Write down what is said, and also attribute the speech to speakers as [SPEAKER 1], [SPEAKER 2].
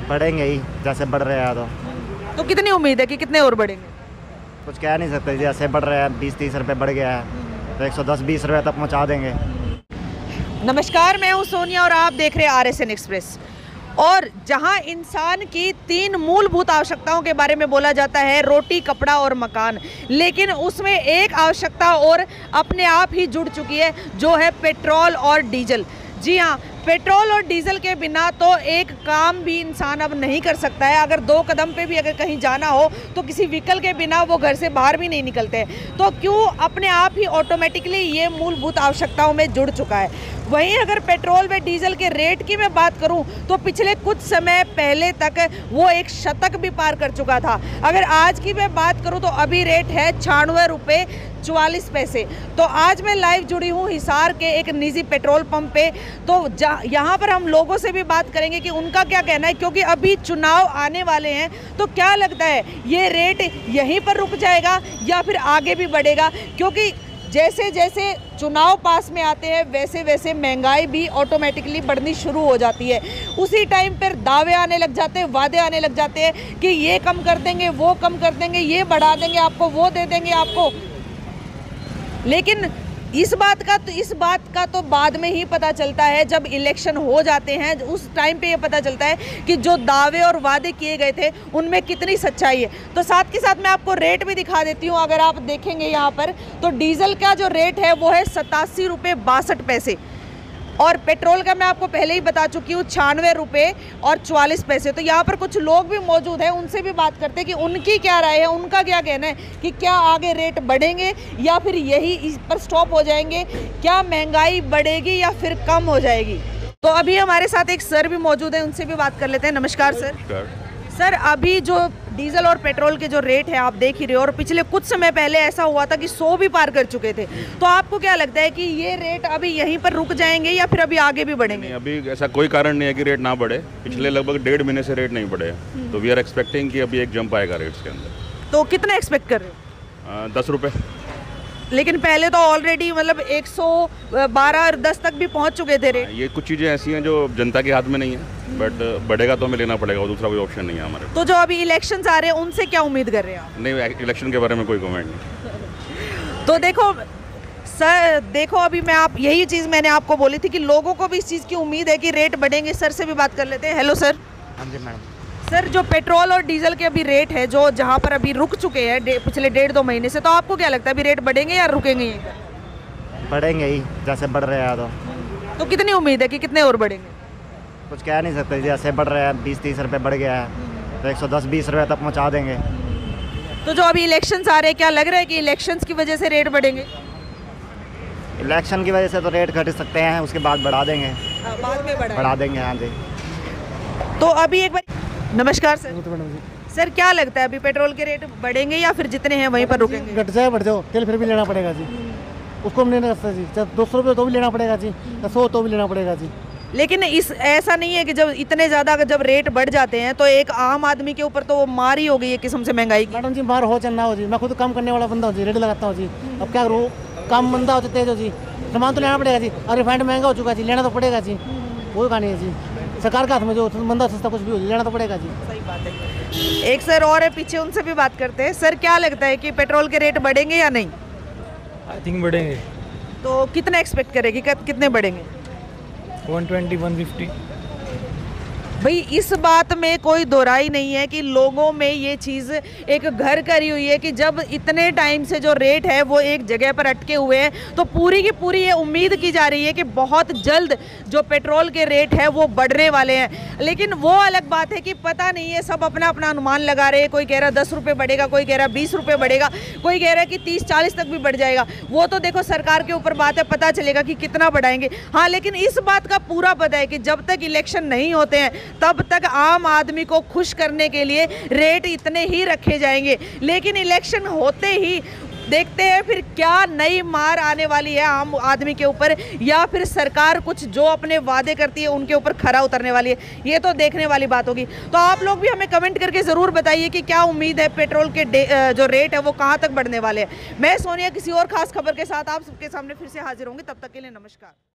[SPEAKER 1] बढ़ेंगे ही, जैसे बढ़ रहे हैं
[SPEAKER 2] तो कितनी उम्मीद है कि कितने और बढ़ेंगे?
[SPEAKER 1] कुछ कह नहीं सकते, जैसे बढ़ रहे हैं 20-30 रुपये बढ़ गया है तो 110-20 रुपये तक पहुंचा देंगे।
[SPEAKER 2] नमस्कार, मैं हूं सोनिया और आप देख रहे हैं RSN एक्सप्रेस। और जहां इंसान की 3 मूलभूत आवश्यकताओं के बारे में बोला जाता है, रोटी, कपड़ा और मकान, लेकिन उसमें एक आवश्यकता और अपने आप ही जुड़ चुकी है, जो है पेट्रोल और डीजल। जी हाँ, पेट्रोल और डीजल के बिना तो एक काम भी इंसान अब नहीं कर सकता है। अगर 2 कदम पे भी अगर कहीं जाना हो तो किसी व्हीकल के बिना वो घर से बाहर भी नहीं निकलते। तो क्यों अपने आप ही ऑटोमेटिकली ये मूलभूत आवश्यकताओं में जुड़ चुका है। वहीं अगर पेट्रोल व डीजल के रेट की मैं बात करूं तो पिछले कुछ समय पहले तक वो एक शतक भी पार कर चुका था। अगर आज की मैं बात करूं तो अभी रेट है 96 रुपये 44 पैसे। तो आज मैं लाइव जुड़ी हूँ हिसार के एक निजी पेट्रोल पंप पे। तो यहाँ पर हम लोगों से भी बात करेंगे कि उनका क्या कहना है, क्योंकि अभी चुनाव आने वाले हैं। तो क्या लगता है, ये रेट यहीं पर रुक जाएगा या फिर आगे भी बढ़ेगा? क्योंकि जैसे जैसे चुनाव पास में आते हैं वैसे वैसे महंगाई भी ऑटोमेटिकली बढ़नी शुरू हो जाती है। उसी टाइम पर दावे आने लग जाते हैं, वादे आने लग जाते हैं कि ये कम कर देंगे, वो कम कर देंगे, ये बढ़ा देंगे आपको, वो दे देंगे आपको। लेकिन इस बात का तो बाद में ही पता चलता है, जब इलेक्शन हो जाते हैं उस टाइम पे ये पता चलता है कि जो दावे और वादे किए गए थे उनमें कितनी सच्चाई है। तो साथ के साथ मैं आपको रेट भी दिखा देती हूँ। अगर आप देखेंगे यहाँ पर तो डीजल का जो रेट है वो है 87 रुपये 62 पैसे और पेट्रोल का मैं आपको पहले ही बता चुकी हूँ 96 रुपये और 44 पैसे। तो यहाँ पर कुछ लोग भी मौजूद हैं, उनसे भी बात करते हैं कि उनकी क्या राय है, उनका क्या कहना है कि क्या आगे रेट बढ़ेंगे या फिर यही इस पर स्टॉप हो जाएंगे, क्या महंगाई बढ़ेगी या फिर कम हो जाएगी। तो अभी हमारे साथ एक सर भी मौजूद है, उनसे भी बात कर लेते हैं। नमस्कार सर। सर, अभी जो डीजल और पेट्रोल के जो रेट है आप देख ही रहे हो, और पिछले कुछ समय पहले ऐसा हुआ था कि 100 भी पार कर चुके थे। तो आपको क्या लगता है कि ये रेट अभी यहीं पर रुक जाएंगे या फिर अभी आगे भी बढ़ेंगे?
[SPEAKER 3] नहीं, अभी ऐसा कोई कारण नहीं है कि रेट ना बढ़े। पिछले लगभग 1.5 महीने से रेट नहीं बढ़े, तो वी आर एक्सपेक्टिंग कि अभी एक जंप आएगा रेट्स के अंदर।
[SPEAKER 2] तो कितना एक्सपेक्ट कर रहे हो?
[SPEAKER 3] 10 रुपये।
[SPEAKER 2] लेकिन पहले तो ऑलरेडी मतलब 112 और 10 तक भी पहुंच चुके थे रेट।
[SPEAKER 3] ये कुछ चीज़ें ऐसी हैं जो जनता के हाथ में नहीं है, बट बढ़ेगा तो हमें लेना पड़ेगा, और दूसरा कोई ऑप्शन नहीं है हमारे।
[SPEAKER 2] तो जो अभी इलेक्शंस आ रहे हैं उनसे क्या उम्मीद कर रहे हैं आप?
[SPEAKER 3] नहीं, इलेक्शन के बारे में कोई कमेंट नहीं।
[SPEAKER 2] तो देखो सर, देखो अभी यही चीज़ मैंने आपको बोली थी कि लोगों को भी इस चीज़ की उम्मीद है कि रेट बढ़ेंगे। सर से भी बात कर लेते हैं। Hello sir.
[SPEAKER 1] हाँ जी मैडम।
[SPEAKER 2] सर, जो पेट्रोल और डीजल के अभी रेट है जो जहाँ पर अभी रुक चुके हैं पिछले 1.5-2 महीने से, तो आपको क्या लगता है अभी रेट बढ़ेंगे या रुकेंगे यहीं पर?
[SPEAKER 1] बढ़ेंगे ही, जैसे बढ़ रहे हैं
[SPEAKER 2] तो कितनी उम्मीद है कि कितने और बढ़ेंगे?
[SPEAKER 1] कुछ कह नहीं सकते, जैसे बढ़ रहे हैं 20-30 रुपये बढ़ गया है तो 110-20 रुपये तक पहुंचा देंगे।
[SPEAKER 2] तो जो अभी इलेक्शंस आ रहे हैं, क्या लग रहा है कि इलेक्शंस की वजह से रेट बढ़ेंगे?
[SPEAKER 1] इलेक्शन की वजह से तो रेट घट सकते हैं, उसके बाद बढ़ा देंगे।
[SPEAKER 2] बाद में
[SPEAKER 1] बढ़ा देंगे, हाँ जी।
[SPEAKER 2] तो अभी एक बार नमस्कार सर। सर, क्या लगता है अभी पेट्रोल के रेट बढ़ेंगे या फिर जितने हैं वहीं पर रुकेंगे?
[SPEAKER 4] घट जाए बढ़ जाओ, तेल फिर भी लेना पड़ेगा जी, उसको हम नहीं कर सकते जी। चाहे 200 रुपये तो भी लेना पड़ेगा जी, 100 तो भी लेना पड़ेगा जी।
[SPEAKER 2] लेकिन ऐसा नहीं है कि जब इतने ज़्यादा जब रेट बढ़ जाते हैं तो एक आम आदमी के ऊपर तो वो मार ही हो गई है किस्म से महंगाई की।
[SPEAKER 4] मैडम जी, मार हो चाहे ना हो जी, मैं खुद काम करने वाला बंदा हूँ जी, रेडी लगाता हूँ जी। अब क्या करूँ, काम मंदा हो तो तेज हो जी, सामान तो लेना पड़ेगा जी। और रिफाइंड महंगा हो चुका जी, लेना तो पड़ेगा जी, कोई कहानी है जी। सरकार का हाथ में जो मंदा सस्ता कुछ भी हो, लेना तो पड़ेगा जी।
[SPEAKER 2] सही बात है। एक सर और है पीछे, उनसे भी बात करते हैं। सर, क्या लगता है कि पेट्रोल के रेट बढ़ेंगे या नहीं?
[SPEAKER 5] आई थिंक बढ़ेंगे।
[SPEAKER 2] तो कितना एक्सपेक्ट करेगी, कितने बढ़ेंगे?
[SPEAKER 5] 120-150।
[SPEAKER 2] भाई, इस बात में कोई दोहराई नहीं है कि लोगों में ये चीज़ एक घर करी हुई है कि जब इतने टाइम से जो रेट है वो एक जगह पर अटके हुए हैं, तो पूरी की पूरी ये उम्मीद की जा रही है कि बहुत जल्द जो पेट्रोल के रेट है वो बढ़ने वाले हैं। लेकिन वो अलग बात है कि पता नहीं है, सब अपना अपना अनुमान लगा रहे हैं। कोई कह रहा 10 रुपये बढ़ेगा, कोई कह रहा 20 रुपये बढ़ेगा, कोई कह रहा है कि 30-40 तक भी बढ़ जाएगा। वो तो देखो सरकार के ऊपर बात है, पता चलेगा कि कितना बढ़ाएंगे। हाँ, लेकिन इस बात का पूरा पता है कि जब तक इलेक्शन नहीं होते हैं तब तक आम आदमी को खुश करने के लिए रेट इतने ही रखे जाएंगे। लेकिन इलेक्शन होते ही देखते हैं फिर क्या नई मार आने वाली है आम आदमी के ऊपर, या फिर सरकार कुछ जो अपने वादे करती है उनके ऊपर खरा उतरने वाली है। ये तो देखने वाली बात होगी। तो आप लोग भी हमें कमेंट करके ज़रूर बताइए कि क्या उम्मीद है पेट्रोल के जो रेट है वो कहाँ तक बढ़ने वाले हैं। मैं सोनिया किसी और खास खबर के साथ आप सबके सामने फिर से हाजिर होंगी। तब तक के लिए नमस्कार।